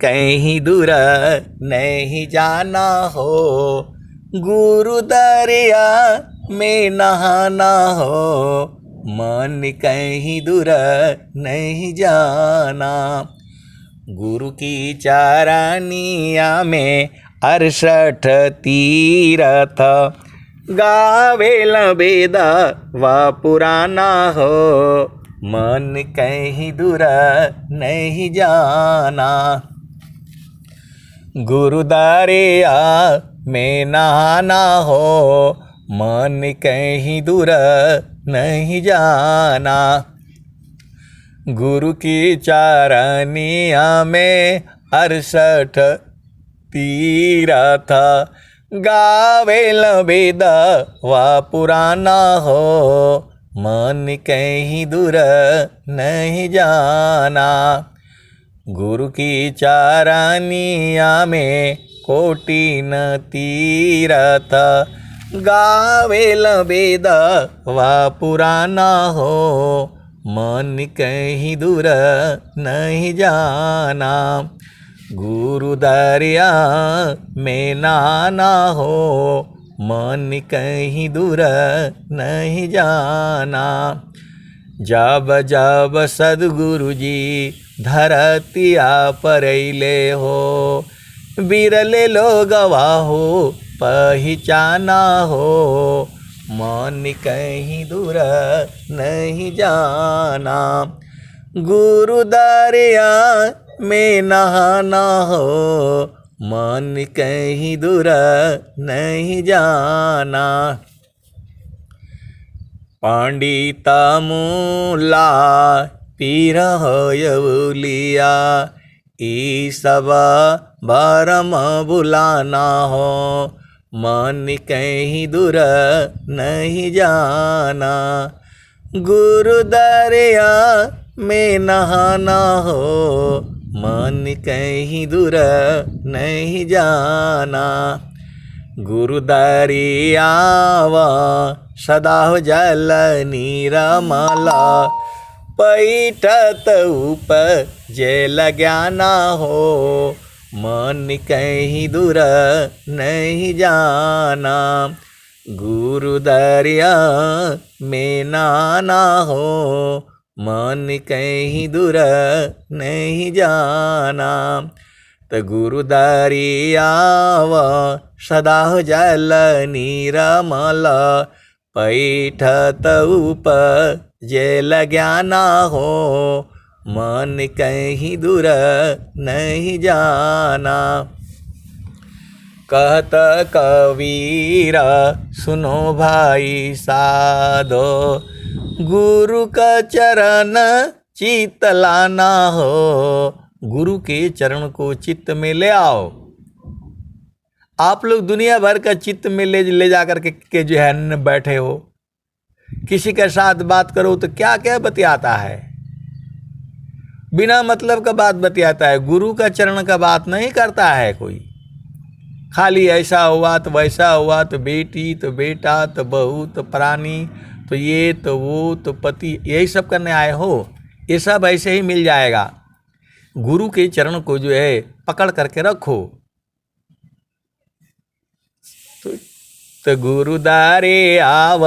कहीं दूर नहीं जाना हो, गुरु दरिया में नहाना हो, मन कहीं दूर नहीं जाना। गुरु की चरनिया में 68 तीरथ, गावेल वेद व पुराना हो, मन कहीं दूर नहीं जाना। गुरु दरिया में नहाना हो, मन कहीं दूर नहीं जाना। गुरु की चरनिया में 68 तीरथ, गावेल वेद व पुराना हो, मन कहीं दूर नहीं जाना। गुरु की चरनिया में कोटिन तीरथ, गावेल वेद व पुराना हो, मन कहीं दूर नहीं जाना। गुरु दरिया में नहाना हो, मन कहीं दूर नहीं जाना। जब जब सद्गुरु जी धरतिया परैले हो, बिरले लोगवा हो पहचाना हो, मन कहीं दूर नहीं जाना। गुरु दरिया में नहाना हो, मन कहीं दूर नहीं जाना। पंडित मूला पीर होयलिया, ई सब भरम बुलाना हो, मन कहीं दूर नहीं जाना। गुरु दरिया में नहाना हो, मन कहीं दूर नहीं जाना। गुरु दरिया व सदा जल नीरमला, पैठत उपजल ज्ञाना हो, मन कहीं दूर नहीं जाना। गुरु दरिया में नहाना हो, मन कहीं दूर नहीं जाना। तो गुरु दरिया व सदा जल नीरमल, पैठत उपजल ज्ञाना हो, मन कहीं दूर नहीं जाना। कहत कबीर सुनो भाई साधो, गुरु का चरण चित्त लाना हो। गुरु के चरण को चित्त में ले आओ। आप लोग दुनिया भर का चित्त में ले जा कर के जो है न बैठे हो। किसी के साथ बात करो तो क्या क्या बतियाता है, बिना मतलब का बात बतियाता है। गुरु का चरण का बात नहीं करता है कोई। खाली ऐसा हुआ तो वैसा हुआ, तो बेटी तो बेटा तो बहू तो प्राणी तो ये तो वो तो पति, यही सब करने आए हो। ये सब ऐसे ही मिल जाएगा। गुरु के चरण को जो है पकड़ करके रखो। तो गुरु दारे आव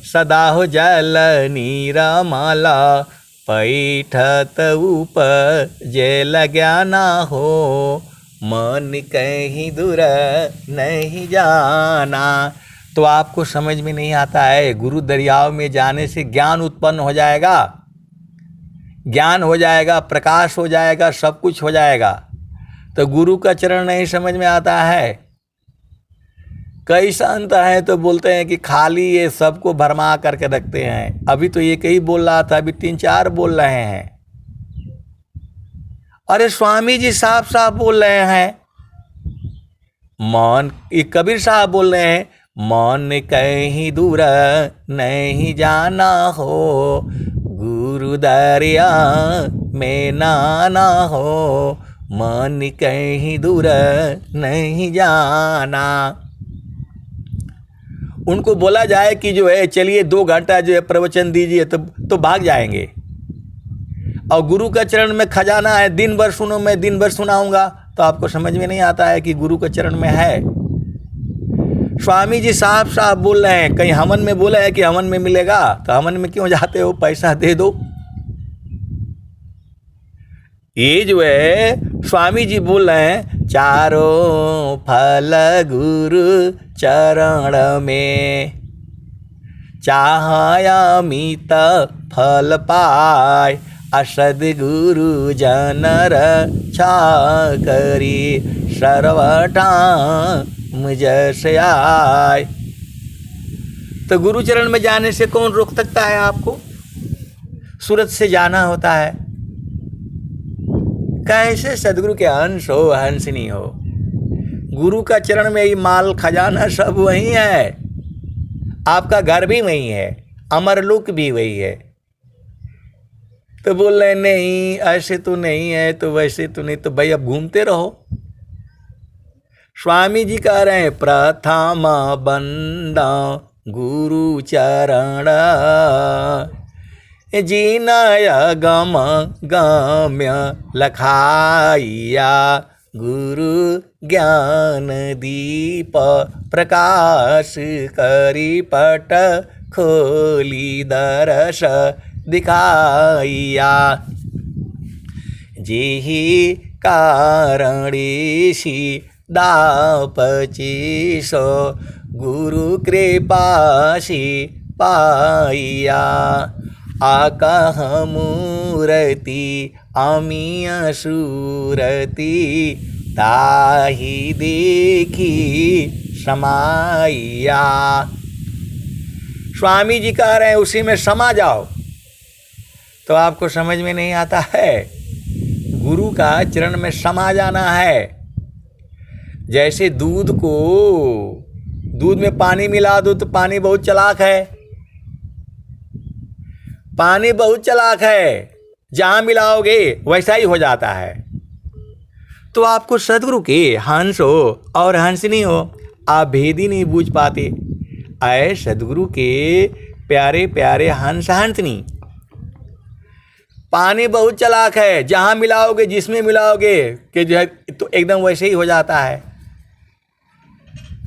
सदा हो जल नीरमाला, पैठत उपजल ज्ञाना हो, मन कहीं दूर नहीं जाना। तो आपको समझ में नहीं आता है, गुरु दरियाव में जाने से ज्ञान उत्पन्न हो जाएगा, ज्ञान हो जाएगा, प्रकाश हो जाएगा, सब कुछ हो जाएगा। तो गुरु का चरण नहीं समझ में आता है। कई संत हैं तो बोलते हैं कि खाली ये सबको भरमा करके रखते हैं। अभी तो एक ही बोल रहा था, अभी 3-4 बोल रहे हैं। अरे स्वामी जी साफ साफ बोल रहे हैं, मन, ये कबीर साहब बोल रहे हैं, मन कहीं दूर नहीं जाना हो, गुरु दरिया में नाना हो, मन कहीं दूर नहीं जाना। उनको बोला जाए कि जो है चलिए 2 घंटा जो है प्रवचन दीजिए तो भाग जाएंगे। और गुरु का चरण में खजाना है, दिन भर सुनो, मैं दिन भर सुनाऊंगा, तो आपको समझ में नहीं आता है कि गुरु के चरण में है। स्वामी जी साफ साफ बोल रहे हैं, कहीं हवन में बोला है कि हवन में मिलेगा, तो हवन में क्यों जाते हो, पैसा दे दो। ये जो है स्वामी जी बोल रहे हैं, चारों फल गुरु चरण में, चाहया अमित फल पाय, सद्गुरु जन रक्षा करी, सर्वटा मुझ से आय। तो गुरु चरण में जाने से कौन रोक सकता है आपको? सूरत से जाना होता है, कैसे सदगुरु के अंश हो, हंसनी हो। गुरु का चरण में ही माल खजाना सब वही है, आपका घर भी वही है, अमरलोक भी वही है। तो बोल रहे नहीं ऐसे तो नहीं है, तो वैसे तो नहीं, तो भाई अब घूमते रहो। स्वामी जी कह रहे हैं, प्रथम बंदा गुरु चरण, जीनय गम गम्य लखाइया, गुरु ज्ञान दीप प्रकाश करी, पट खोली दरस दिखाइया, जेहि कारणेशी दापचीसो, गुरु कृपासी पाइया, आकह मूर्ति अमीय सूरति, ताहि देखी समाइया। स्वामी जी कह रहे हैं उसी में समा जाओ। तो आपको समझ में नहीं आता है, गुरु का चरण में समा जाना है। जैसे दूध में पानी मिला दो तो पानी बहुत चालाक है, पानी बहुत चालाक है, जहां मिलाओगे वैसा ही हो जाता है। तो आपको सदगुरु के हंस हो और हंसनी हो, आप भेद ही नहीं बूझ पाते। आए सदगुरु के प्यारे प्यारे हंस हंसनी, पानी बहुत चालाक है, जहां मिलाओगे जिसमें मिलाओगे कि जो है तो एकदम वैसे ही हो जाता है।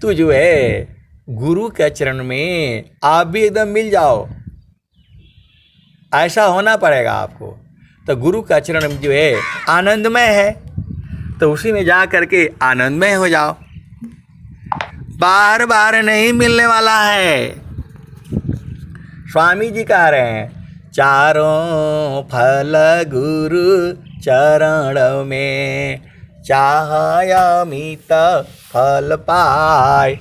तो जो है गुरु के चरण में आप भी एकदम मिल जाओ, ऐसा होना पड़ेगा आपको। तो गुरु का चरण जो है आनंदमय है, तो उसी में जा करके आनंदमय हो जाओ, बार बार नहीं मिलने वाला है। स्वामी जी कह रहे हैं, चारों फल गुरु चरण में, चाहया अमित फल पाय,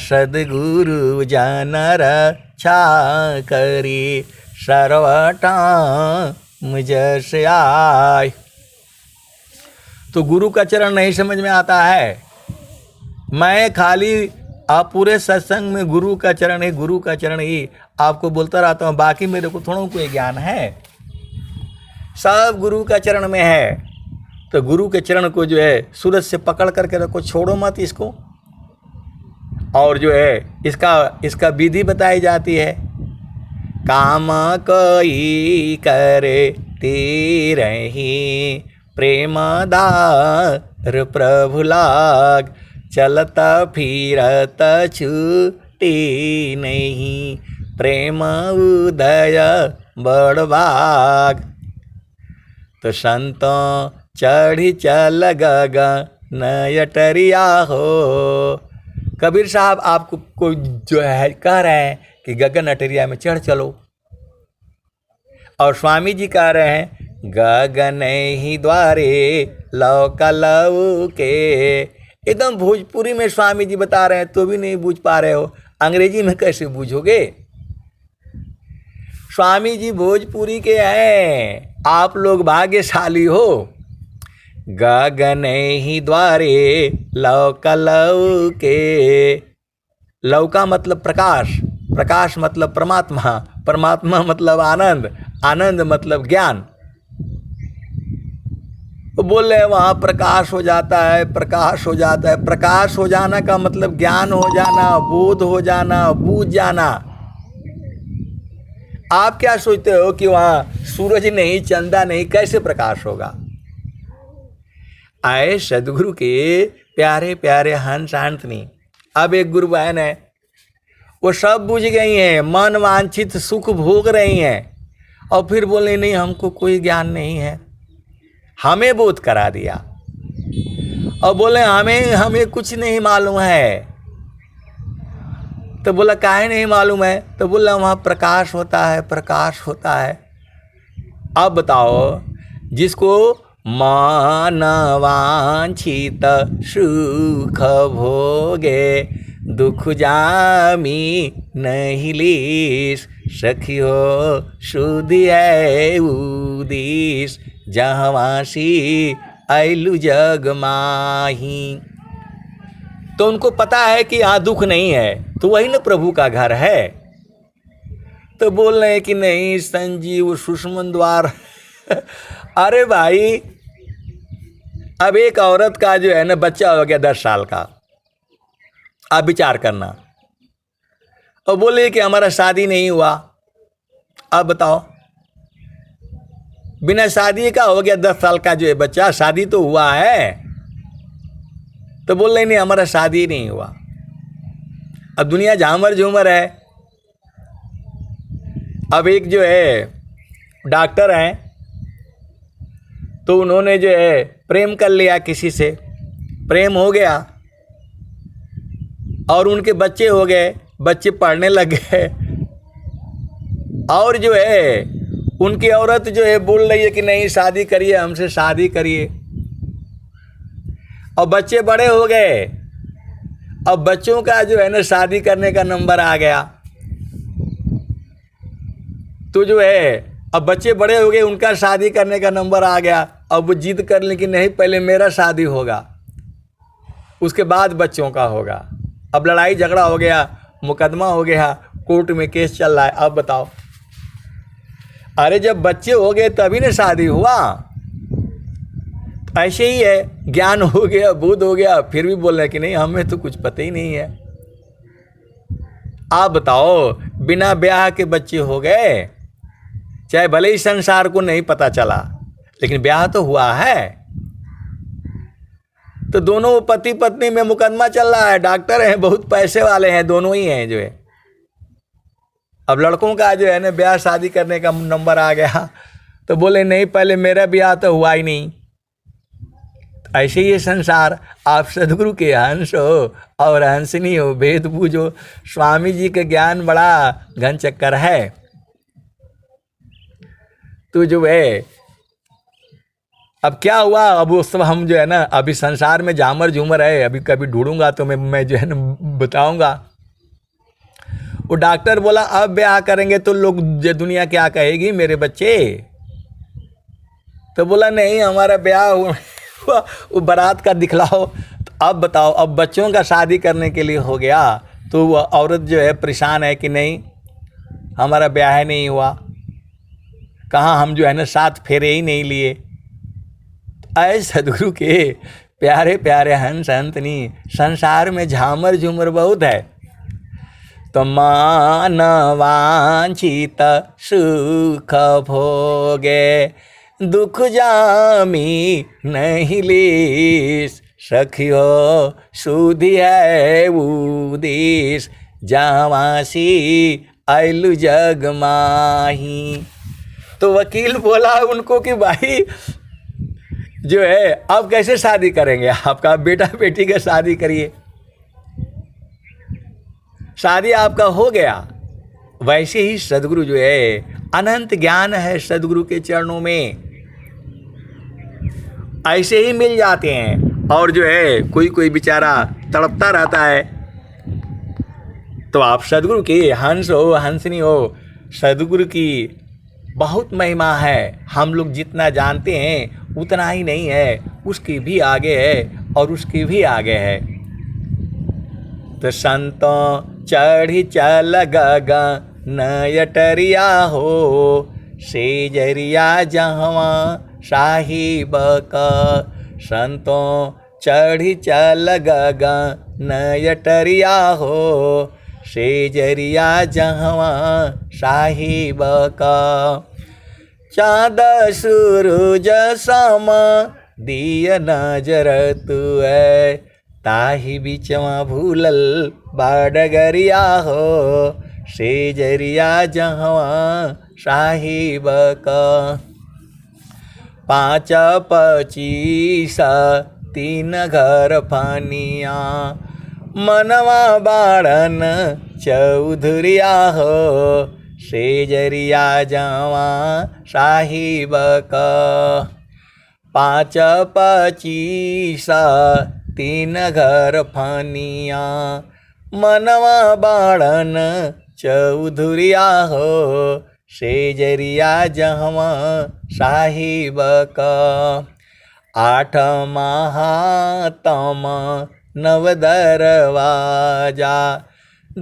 सद्गुरु जन रक्षा करी, सर्वटा मुझ से आय। तो गुरु का चरण नहीं समझ में आता है। मैं खाली आप पूरे सत्संग में गुरु का चरण ही, गुरु का चरण ही आपको बोलता रहता हूँ, बाकी मेरे को थोड़ा कोई ज्ञान है, सब गुरु का चरण में है। तो गुरु के चरण को जो है सूरज से पकड़ करके रखो, छोड़ो मत इसको। और जो है इसका विधि बताई जाती है, काम कोई करे तेरही, प्रेमदार प्रभु लाग, चलता फिरत छूटी नहीं, प्रेम उदय बड़बाग। तो संतों चढ़ी चल गगन अटरिया हो। कबीर साहब आपको जो है कह रहे हैं कि गगन अटरिया में चढ़ चलो, और स्वामी जी कह रहे हैं, गगन ही द्वारे लौका लऊ के। एकदम भोजपुरी में स्वामी जी बता रहे हैं, तो भी नहीं बूझ पा रहे हो, अंग्रेजी में कैसे बूझोगे? स्वामी जी भोजपुरी के हैं, आप लोग भाग्यशाली हो। गगन ही द्वारे लौका लऊ के, लौका मतलब प्रकाश, प्रकाश मतलब परमात्मा, परमात्मा मतलब आनंद, आनंद मतलब ज्ञान। तो बोल रहे हैं वहाँ प्रकाश हो जाता है, प्रकाश हो जाता है। प्रकाश हो जाना का मतलब ज्ञान हो जाना, बोध हो जाना, बूझ जाना। आप क्या सोचते हो कि वहाँ सूरज नहीं, चंदा नहीं, कैसे प्रकाश होगा? आए सदगुरु के प्यारे प्यारे हंस हंसनी। अब एक गुरु बहन है, वो सब बुझ गई हैं, मन वांछित सुख भोग रही हैं, और फिर बोले नहीं हमको कोई ज्ञान नहीं है। हमें बोध करा दिया और बोले हमें कुछ नहीं मालूम है। तो बोला काहे नहीं मालूम है? तो बोला वहाँ प्रकाश होता है, प्रकाश होता है। अब बताओ, जिसको मानवांछित सुख भोगे दुख जामी नहीं लीस, सखियो सुधि है उदीस, जहवासी आइलु जग माही। तो उनको पता है कि यहाँ दुख नहीं है, तो वही ना प्रभु का घर है। तो बोल रहे हैं कि नहीं संजीव सुषमन द्वार। अरे भाई, अब एक औरत का जो है ना बच्चा हो गया 10 साल का, आप विचार करना, और बोले कि हमारा शादी नहीं हुआ। अब बताओ, बिना शादी का हो गया 10 साल का जो है बच्चा, शादी तो हुआ है, तो बोल रहे नहीं हमारा शादी नहीं हुआ। अब दुनिया झामर झूमर है। अब एक जो है डॉक्टर हैं, तो उन्होंने जो है प्रेम कर लिया किसी से, प्रेम हो गया और उनके बच्चे हो गए, बच्चे पढ़ने लग गए, और जो है उनकी औरत जो है बोल रही है कि नहीं शादी करिए, हमसे शादी करिए। और बच्चे बड़े हो गए, अब बच्चों का जो है ना शादी करने का नंबर आ गया। तो जो है अब बच्चे बड़े हो गए, उनका शादी करने का नंबर आ गया। अब वो जिद कर ले कि नहीं पहले मेरा शादी होगा, उसके बाद बच्चों का होगा। अब लड़ाई झगड़ा हो गया, मुकदमा हो गया, कोर्ट में केस चल रहा है। अब बताओ, अरे जब बच्चे हो गए तभी ना शादी हुआ। ऐसे ही है, ज्ञान हो गया, बोध हो गया, फिर भी बोल रहे कि नहीं हमें तो कुछ पता ही नहीं है। आप बताओ, बिना ब्याह के बच्चे हो गए, चाहे भले ही संसार को नहीं पता चला, लेकिन ब्याह तो हुआ है। तो दोनों पति पत्नी में मुकदमा चल रहा है, डॉक्टर हैं, बहुत पैसे वाले हैं, दोनों ही हैं जो है। अब लड़कों का जो है ना ब्याह शादी करने का नंबर आ गया, तो बोले नहीं पहले मेरा ब्याह तो हुआ ही नहीं। ऐसे ही संसार, आप सदगुरु के हंस हो और हंसनी हो, भेद बूझो। स्वामी जी का ज्ञान बड़ा घन चक्कर है। तो जो है अब क्या हुआ, अब वो सब हम जो है ना अभी संसार में झामर झूमर है, अभी कभी ढूंढूंगा तो मैं जो है ना बताऊंगा। वो डॉक्टर बोला अब ब्याह करेंगे तो लोग दुनिया क्या कहेगी मेरे बच्चे। तो बोला नहीं हमारा ब्याह हुआ, वो बारात का दिखलाओ। तो अब बताओ, अब बच्चों का शादी करने के लिए हो गया, तो वो औरत जो है परेशान है कि नहीं हमारा ब्याह नहीं हुआ, कहाँ हम जो है ना 7 फेरे ही नहीं लिए। ऐ सदगुरु के प्यारे प्यारे हंस हंसनी, संसार में झामर झूमर बहुत है। तो मान वांछित सुख भोगे दुख जामी नहीं लीस, सखियो सुधि है उदीस, जावासी आइलु जग माही। तो वकील बोला उनको कि भाई जो है अब कैसे शादी करेंगे, आपका बेटा बेटी का शादी करिए। शादी आपका हो गया। वैसे ही सदगुरु जो है अनंत ज्ञान है सदगुरु के चरणों में, ऐसे ही मिल जाते हैं। और जो है कोई कोई बेचारा तड़पता रहता है। तो आप सदगुरु के हंस हो हंसनी हो, सदगुरु की बहुत महिमा है। हम लोग जितना जानते हैं उतना ही नहीं है, उसकी भी आगे है और उसकी भी आगे है। तो संतों चढ़ी चल गगन अटरिया हो, सेजरिया जहवा साहिब का। संतों चढ़ी चल गगन अटरिया हो, सेजरिया जहवा साहिब का। चाँद सूरज सम दिय नजर तुए ताही बीचवा भूलल बाडगरिया हो सेजरिया जहवा साहिब का 5 25 3 घर फानिया मनवा बाड़न चौधरिया हो सेजरिया जवा साहिब का 5 25 3 घर फानिया मनवा बाड़न चौधरिया हो सेजरिया जहवा साहिब का 8 महातम 9 दरवाजा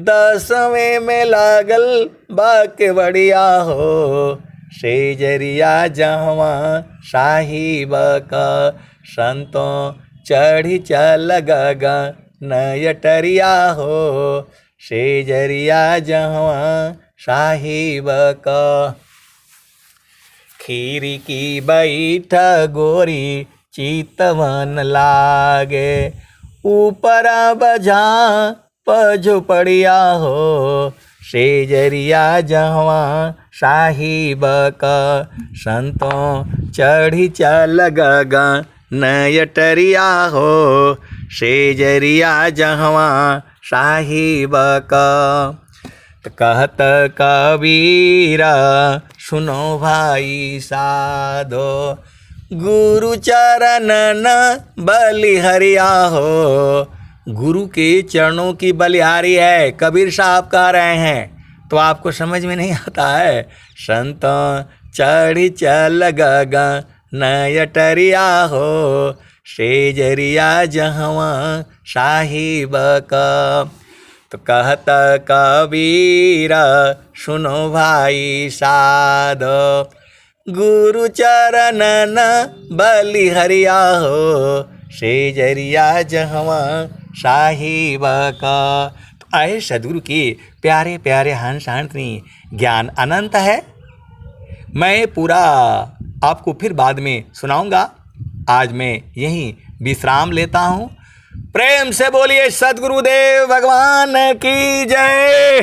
10वें में लागल बाकेवड़िया हो सेजरिया जहवा साहिब का संतों चढ़ी चल गगन यटरिया हो सेजरिया जहवा साहिब का खीरी की बैठ गोरी चितवन लागे ऊपर बजा पझुपड़िया हो सेजरिया जहवा साहिब का संतों चढ़ी चल गगन यटरिया हो सेजरिया जहवा साहिब का कहत कबीरा सुनो भाई साधो गुरु चरणन बलिहरिया हो गुरु के चरणों की बलिहारी है कबीर साहब कह रहे हैं तो आपको समझ में नहीं आता है संत चढ़ी चल गगन यटरिया हो सेजरिया जहवा साहिब का तो कहत कबीरा सुनो भाई साधो गुरु चरणन बलिहरिया हो सेजरिया जहवा साहिब का। तो आए सदगुरु के प्यारे प्यारे हंस हंसनी ज्ञान अनंत है। मैं पूरा आपको फिर बाद में सुनाऊंगा। आज मैं यहीं विश्राम लेता हूँ। प्रेम से बोलिए सद्गुरुदेव भगवान की जय।